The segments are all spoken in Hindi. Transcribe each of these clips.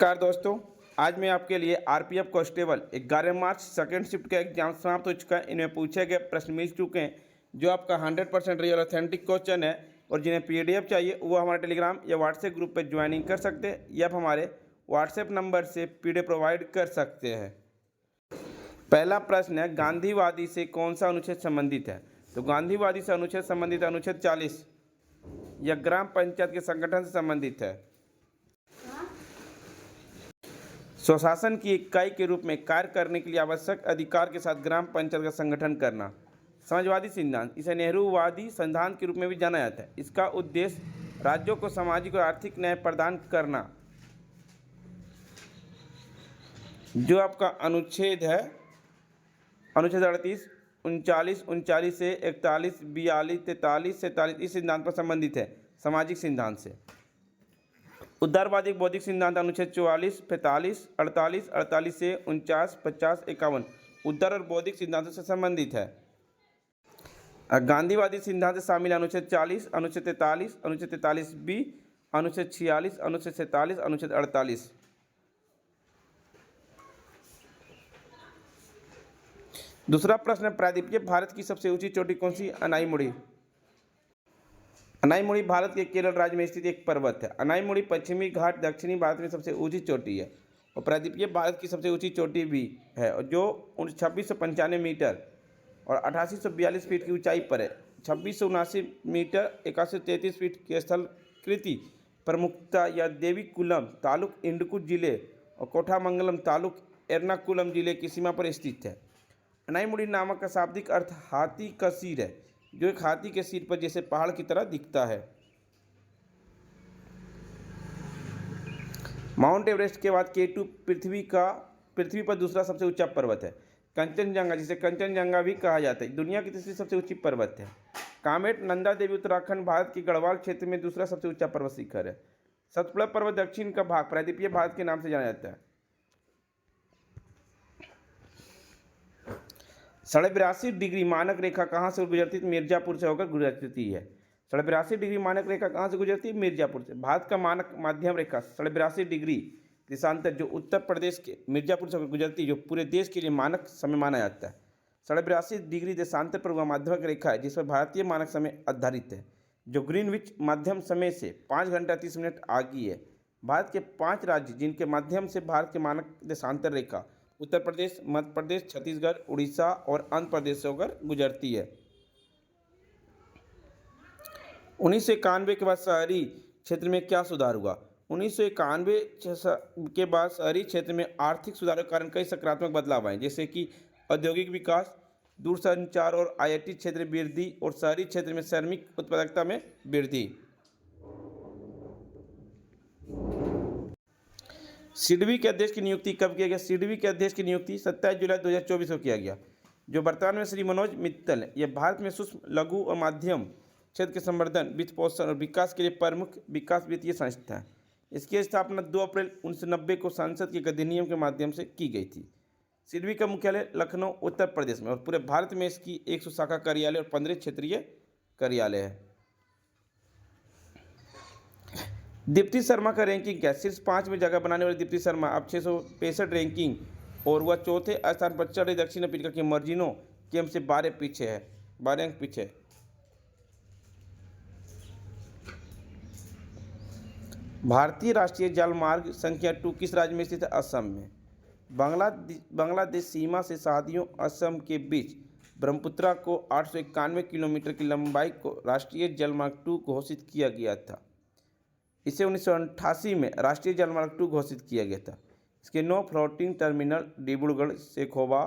नमस्कार दोस्तों। आज मैं आपके लिए RPF constable 11 March second shift का एग्जाम समाप्त हो चुका है। इनमें पूछे गए प्रश्न मिल चुके हैं जो आपका 100% रियल ऑथेंटिक क्वेश्चन है। और जिन्हें पीडीएफ चाहिए वो हमारे टेलीग्राम या व्हाट्सएप ग्रुप पर ज्वाइनिंग कर सकते हैं या आप हमारे व्हाट्सएप नंबर से पीडीएफ प्रोवाइड कर सकते हैं। पहला प्रश्न है, गांधीवादी से कौन सा अनुच्छेद संबंधित है? तो गांधीवादी से अनुच्छेद संबंधित अनुच्छेद 40 या ग्राम पंचायत के संगठन से संबंधित है। स्वशासन की इकाई के रूप में कार्य करने के लिए आवश्यक अधिकार के साथ ग्राम पंचायत का संगठन करना। समाजवादी सिद्धांत, इसे नेहरूवादी सिद्धांत के रूप में भी जाना जाता है। इसका उद्देश्य राज्यों को सामाजिक और आर्थिक न्याय प्रदान करना। जो आपका अनुच्छेद है, अनुच्छेद 38, 39, 39 से 41, 42, 43, 47 इस सिद्धांत पर संबंधित है, सामाजिक सिद्धांत से। उदारवादी बौद्धिक सिद्धांत अनुच्छेद 44, 45, 48, 48 से 49, 50, 51 उदार और बौद्धिक सिद्धांतों से संबंधित है। गांधीवादी सिद्धांत से शामिल अनुच्छेद 40, अनुच्छेद 43, अनुच्छेद 43B, अनुच्छेद 46, अनुच्छेद 47, अनुच्छेद 48। दूसरा प्रश्न है, प्रायद्वीपीय भारत की सबसे ऊंची चोटी कौन सी? अनाईमुड़ी। अनाईमुड़ी भारत के केरल राज्य में स्थित एक पर्वत है। अनाईमुड़ी पश्चिमी घाट दक्षिणी भारत में सबसे ऊंची चोटी है और प्रायद्वीपीय भारत की सबसे ऊंची चोटी भी है, जो 2695 मीटर और 8842 फीट की ऊंचाई पर है। 2679 मीटर 8133 फीट की स्थलकृति प्रमुखता या देवीकुलम तालुक इंडुकू जिले और कोठामंगलम तालुक एर्नाकुलम जिले की सीमा पर स्थित है। अनाईमुड़ी नामक का शाब्दिक अर्थ हाथी का सिर है, जो एक हाथी के सिर पर जैसे पहाड़ की तरह दिखता है। माउंट एवरेस्ट के बाद K2 पृथ्वी पर दूसरा सबसे ऊंचा पर्वत है। कंचनजंगा, जिसे कंचनजंगा भी कहा जाता है, दुनिया की तीसरी सबसे ऊंची पर्वत है। कामेट नंदा देवी उत्तराखंड भारत के गढ़वाल क्षेत्र में दूसरा सबसे ऊंचा पर्वत शिखर है। सतपुड़ा पर्वत दक्षिण का भाग प्रायद्वीपीय भारत के नाम से जाना जाता है। 82.5 डिग्री मानक रेखा कहाँ से गुजरती है? मिर्जापुर से होकर गुजरती है। 82.5 डिग्री मानक रेखा कहाँ से गुजरती है? मिर्जापुर से। भारत का मानक माध्यम रेखा 82.5 डिग्री देशांतर जो उत्तर प्रदेश के मिर्जापुर से होकर गुजरती है, जो पूरे देश के लिए मानक समय माना जाता है। 82.5 डिग्री देशांतर पर वह माध्यमिक रेखा है जिस पर भारतीय मानक समय आधारित है, जो ग्रीनविच माध्यम समय से 5 घंटा 30 मिनट आगे है। भारत के 5 राज्य जिनके माध्यम से भारत के मानक देशांतर रेखा उत्तर प्रदेश, मध्य प्रदेश, छत्तीसगढ़, उड़ीसा और आंध्र प्रदेश से होकर गुजरती है। 1991 के बाद शहरी क्षेत्र में क्या सुधार हुआ? 1991 के बाद शहरी क्षेत्र में आर्थिक सुधार के कारण कई सकारात्मक बदलाव आए, जैसे कि औद्योगिक विकास, दूरसंचार और आईटी क्षेत्र में वृद्धि और शहरी क्षेत्र में श्रमिक उत्पादकता में वृद्धि। सिडबी के अध्यक्ष की नियुक्ति कब किया गया? सिडबी के अध्यक्ष की नियुक्ति 27 जुलाई 2024 को किया गया, जो वर्तमान में श्री मनोज मित्तल है। यह भारत में सूक्ष्म, लघु और माध्यम क्षेत्र के संवर्धन, वित्त पोषण और विकास के लिए प्रमुख विकास वित्तीय संस्था है। इसकी स्थापना 2 अप्रैल 1990 को संसद के अधिनियम के माध्यम से की गई थी। सिडबी का मुख्यालय लखनऊ, उत्तर प्रदेश में और पूरे भारत में इसकी 100 शाखा कार्यालय और 15 क्षेत्रीय कार्यालय है। दीप्ति शर्मा का रैंकिंग क्या? शीर्ष 5 में जगह बनाने वाली दीप्ति शर्मा अब 665 रैंकिंग और वह चौथे स्थान पर चढ़ रही दक्षिण अफ्रीका के मर्जिनो केम से 12 अंक पीछे है। भारतीय राष्ट्रीय जलमार्ग संख्या 2 किस राज्य में स्थित है? असम में। बांग्लादेश सीमा से शादियों असम के बीच ब्रह्मपुत्रा को 891 किलोमीटर की लंबाई को राष्ट्रीय जलमार्ग 2 घोषित किया गया था। इसे 1988 में राष्ट्रीय जलमार्ग 2 घोषित किया गया था। इसके 9 floating terminal Dibrugarh, Shekhowa,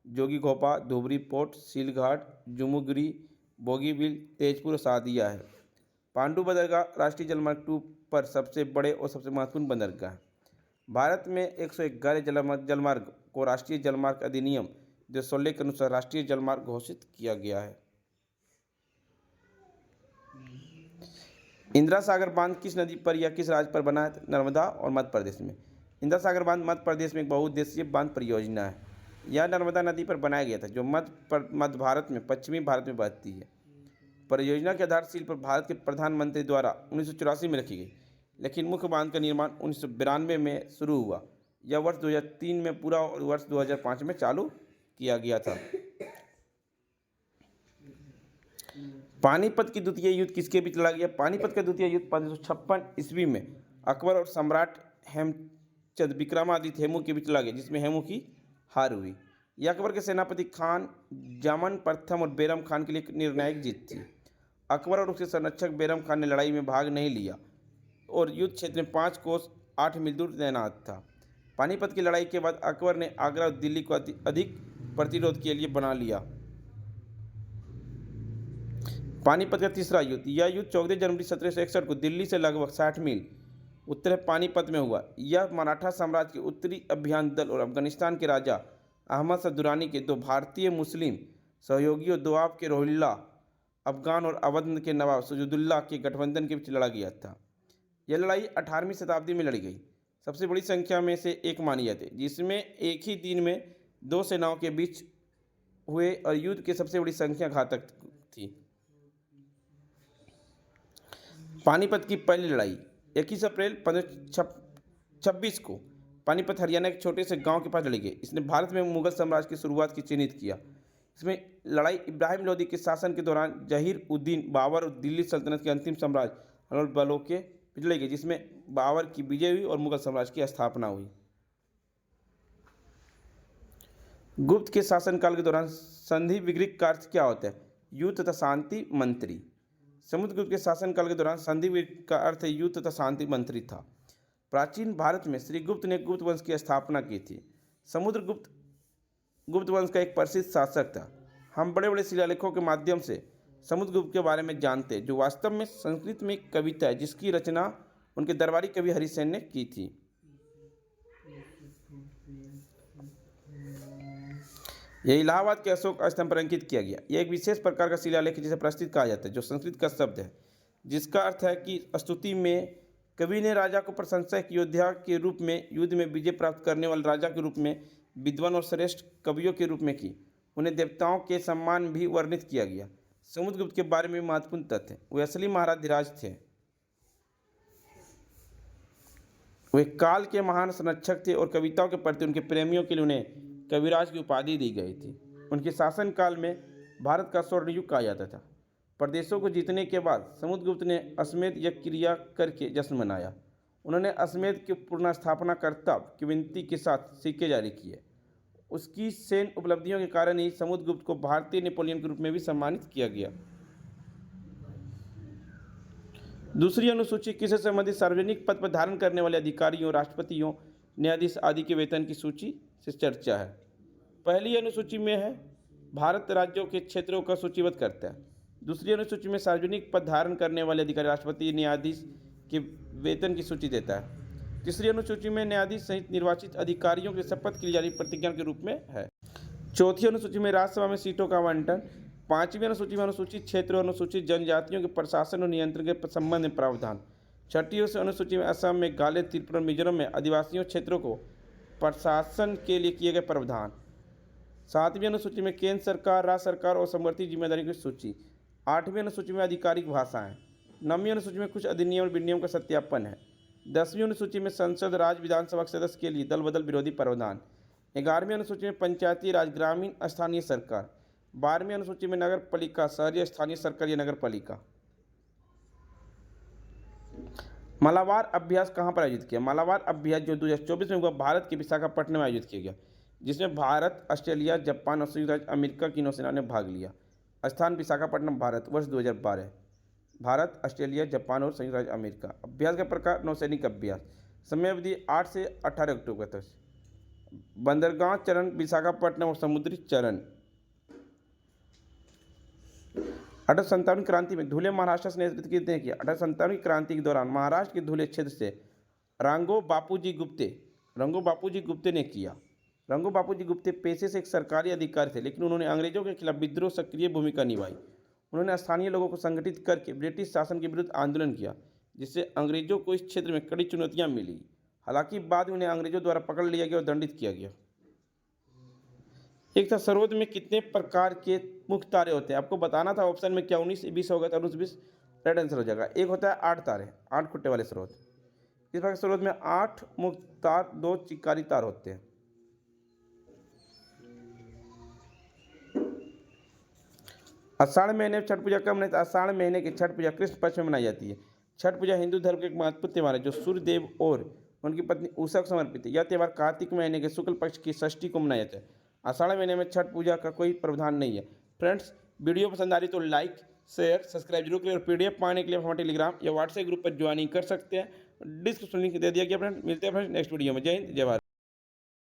Jogighopa, Dhubri port, Silghat, Jumugari, Bogibil, Tezpur और सादिया है। पांडु बंदरगाह राष्ट्रीय जलमार्ग 2 पर सबसे बड़े और सबसे महत्वपूर्ण बंदरगाह है। भारत में 111 जलमार्ग को राष्ट्रीय जलमार्ग अधिनियम 2016 के अनुसार राष्ट्रीय जलमार्ग घोषित किया गया है। इंदिरा सागर बांध किस नदी पर या किस राज्य पर बना है? नर्मदा और मध्य प्रदेश में। इंदिरा सागर बांध मध्य प्रदेश में एक बहुउद्देशीय बांध परियोजना है। यह नर्मदा नदी पर बनाया गया था, जो मध्य भारत में पश्चिमी भारत में बहती है। परियोजना की आधारशिला पर भारत के प्रधानमंत्री द्वारा 1984 में रखी गई। लेकिन मुख्य बांध का निर्माण 1992 में शुरू हुआ। यह वर्ष 2003 में पूरा और वर्ष 2005 में चालू किया गया था। पानीपत की द्वितीय युद्ध किसके बीच लड़ा गया? पानीपत का द्वितीय युद्ध 1556 ईस्वी में अकबर और सम्राट हेमचंद विक्रमादित्य हेमू के बीच लड़ा गया, जिसमें हेमू की हार हुई। यह अकबर के सेनापति खान जामन प्रथम और बैरम खान के लिए एक निर्णायक जीत थी। अकबर और उसके संरक्षक बैरम खान ने लड़ाई में भाग नहीं लिया और युद्ध क्षेत्र में 5 कोस 8 मील दूर तैनात था। पानीपत की लड़ाई के बाद अकबर ने आगरा और दिल्ली को अधिक प्रतिरोध के लिए बना लिया। पानीपत का तीसरा युद्ध। यह युद्ध 14 जनवरी 1761 को दिल्ली से लगभग 60 मील उत्तर पानीपत में हुआ। यह मराठा साम्राज्य के उत्तरी अभियान दल और अफगानिस्तान के राजा अहमद शाह दुरानी के दो भारतीय मुस्लिम सहयोगियों दोआब के रोहिल्ला अफगान और अवध के नवाब सुजुदुल्लाह के गठबंधन के बीच लड़ा गया था। यह लड़ाई 18वीं शताब्दी में लड़ी गई सबसे बड़ी संख्या में से एक मानी जाती है, जिसमें एक ही दिन में 2 सेनाओं के बीच हुए और युद्ध की सबसे बड़ी संख्या घातक थी। पानीपत की पहली लड़ाई 21 अप्रैल 1526 को पानीपत हरियाणा के छोटे से गांव के पास लड़ी गई। इसने भारत में मुगल साम्राज्य की शुरुआत की चिन्हित किया। इसमें लड़ाई इब्राहिम लोदी के शासन के दौरान जहीर उद्दीन बाबर और दिल्ली सल्तनत के अंतिम सम्राट अल बलों के बीच लड़ी गई, जिसमें बाबर की विजय हुई और मुगल साम्राज्य की स्थापना हुई। गुप्त के शासनकाल के दौरान संधि विग्रह का अर्थ क्या होता है? युद्ध तथा शांति मंत्री। समुद्रगुप्त के शासनकाल के दौरान संधि विग्रह का अर्थ युद्ध तथा शांति मंत्री था। प्राचीन भारत में श्रीगुप्त ने गुप्त वंश की स्थापना की थी। समुद्रगुप्त गुप्त वंश का एक प्रसिद्ध शासक था। हम बड़े बड़े शिलालेखों के माध्यम से समुद्रगुप्त के बारे में जानते हैं, जो वास्तव में संस्कृत में एक कविता है जिसकी रचना उनके दरबारी कवि हरिसेन ने की थी। यह इलाहाबाद के अशोक स्तंभ पर अंकित किया गया। यह एक विशेष प्रकार का शिलालेख जिसे प्रस्तुत कहा जाता है, जो संस्कृत का शब्द है, जिसका अर्थ है कि स्तुति में कवि ने राजा को प्रशंसक योद्धा के रूप में, युद्ध में विजय प्राप्त करने वाले राजा के रूप में, विद्वान और श्रेष्ठ कवियों के रूप में की। उन्हें देवताओं के सम्मान भी वर्णित किया गया। समुद्रगुप्त के बारे में महत्वपूर्ण तथ्य। वे असली महाराधिराज थे। वे काल के महान संरक्षक थे और कविताओं के प्रति उनके प्रेमियों के लिए उन्हें कविराज की उपाधि दी गई थी। उनके शासनकाल में भारत का स्वर्ण युग कहा जाता था। प्रदेशों को जीतने के बाद समुद्रगुप्त ने अश्वमेध यज्ञ क्रिया करके जश्न मनाया। उन्होंने अश्वमेध के पुनर्स्थापना कर्तव्य की विनती के साथ सिक्के जारी किए। उसकी सैन्य उपलब्धियों के कारण ही समुद्रगुप्त को भारतीय नेपोलियन के रूप में भी सम्मानित किया गया। दूसरी अनुसूची किससे संबंधित? सार्वजनिक पद पर धारण करने वाले अधिकारियों, राष्ट्रपतियों, न्यायाधीश आदि के वेतन की सूची से चर्चा है। पहली अनुसूची में है भारत राज्यों के क्षेत्रों का सूचीबद्ध करता है। दूसरी अनुसूची में सार्वजनिक पद धारण करने वाले अधिकारी, राष्ट्रपति, न्यायाधीश के वेतन की सूची देता है। तीसरी अनुसूची में न्यायाधीश सहित निर्वाचित अधिकारियों के शपथ की जारी प्रतिज्ञा के रूप में है। चौथी अनुसूची में राज्यसभा में सीटों का आवंटन। पांचवी अनुसूची में अनुसूचित क्षेत्र और अनुसूचित जनजातियों के प्रशासन और नियंत्रण के संबंध में प्रावधान। छठी अनुसूची में असम, मेघालय, त्रिपुरा और मिजोरम में आदिवासियों क्षेत्रों को प्रशासन के लिए किए गए प्रावधान। सातवीं अनुसूची में केंद्र सरकार, राज्य सरकार और समवर्ती जिम्मेदारी की सूची। आठवीं अनुसूची में आधिकारिक भाषाएं। नवीं अनुसूची में कुछ अधिनियम और विनियम का सत्यापन है। 10वीं अनुसूची में संसद, राज्य विधानसभा के सदस्य के लिए दल बदल विरोधी प्रावधान। 11वीं अनुसूची में पंचायती राज, ग्रामीण स्थानीय सरकार। 12वीं अनुसूची में नगर पालिका, शहरी स्थानीय सरकार या नगर पालिका। मालाबार अभ्यास कहाँ पर आयोजित किया? मालाबार अभ्यास जो 2024 में हुआ, भारत के विशाखापट्टनम में आयोजित किया गया, जिसमें भारत, ऑस्ट्रेलिया, जापान और संयुक्त राज्य अमेरिका की नौसेना ने भाग लिया। स्थान विशाखापट्टनम, भारत। वर्ष 2012। भारत, ऑस्ट्रेलिया, जापान और संयुक्त राज्य अमेरिका। अभ्यास का प्रकार नौसैनिक अभ्यास। समय अवधि 8 से 18 अक्टूबर तक। बंदरगाह चरण विशाखापट्टनम और समुद्री चरण। 1857 क्रांति में धुले महाराष्ट्र से नेतृत्व किया। 1857 क्रांति के दौरान महाराष्ट्र के धुले क्षेत्र से रंगो बापूजी गुप्ते ने किया। रंगो बापूजी गुप्ते पेशे से एक सरकारी अधिकारी थे, लेकिन उन्होंने अंग्रेजों के खिलाफ विद्रोह सक्रिय भूमिका निभाई। उन्होंने स्थानीय लोगों को संगठित करके ब्रिटिश शासन के विरुद्ध आंदोलन किया, जिससे अंग्रेजों को इस क्षेत्र में कड़ी चुनौतियां मिली। हालांकि बाद में उन्हें अंग्रेजों द्वारा पकड़ लिया गया और दंडित किया गया। एक था, सरोद में कितने प्रकार के मुख्य तारे होते हैं? आपको बताना था। ऑप्शन में क्या 19, 20 होगा तो 19, 20 राइट आंसर हो जाएगा। एक होता है 8 तारे, 8 खुट्टे वाले स्रोत। इस प्रकार स्रोत में 8 मुक्त तार, 2 चिकारी तार होते हैं। आषाढ़ महीने में छठ पूजा कब मनाई? आषाढ़ महीने की छठ पूजा कृष्ण पक्ष में मनाई जाती है। छठ पूजा हिंदू धर्म का एक महत्वपूर्ण त्यौहार है जो सूर्य देव और उनकी पत्नी उषा को समर्पित है। यह त्यौहार कार्तिक महीने के शुक्ल पक्ष की षष्ठी को मनाया जाता है। आषाढ़ महीने में छठ पूजा का कोई प्रावधान नहीं है। फ्रेंड्स, वीडियो पसंद आ रही तो लाइक, शेयर, सब्सक्राइब जरूर करें और पीडीएफ पाने के लिए हमारे टेलीग्राम या व्हाट्सएप ग्रुप पर ज्वाइनिंग कर सकते हैं। डिस्क्रिप्शन लिंक दे दिया गया फ्रेंड। मिलते हैं फ्रेंड्स नेक्स्ट वीडियो में। जय हिंद, जय भारत।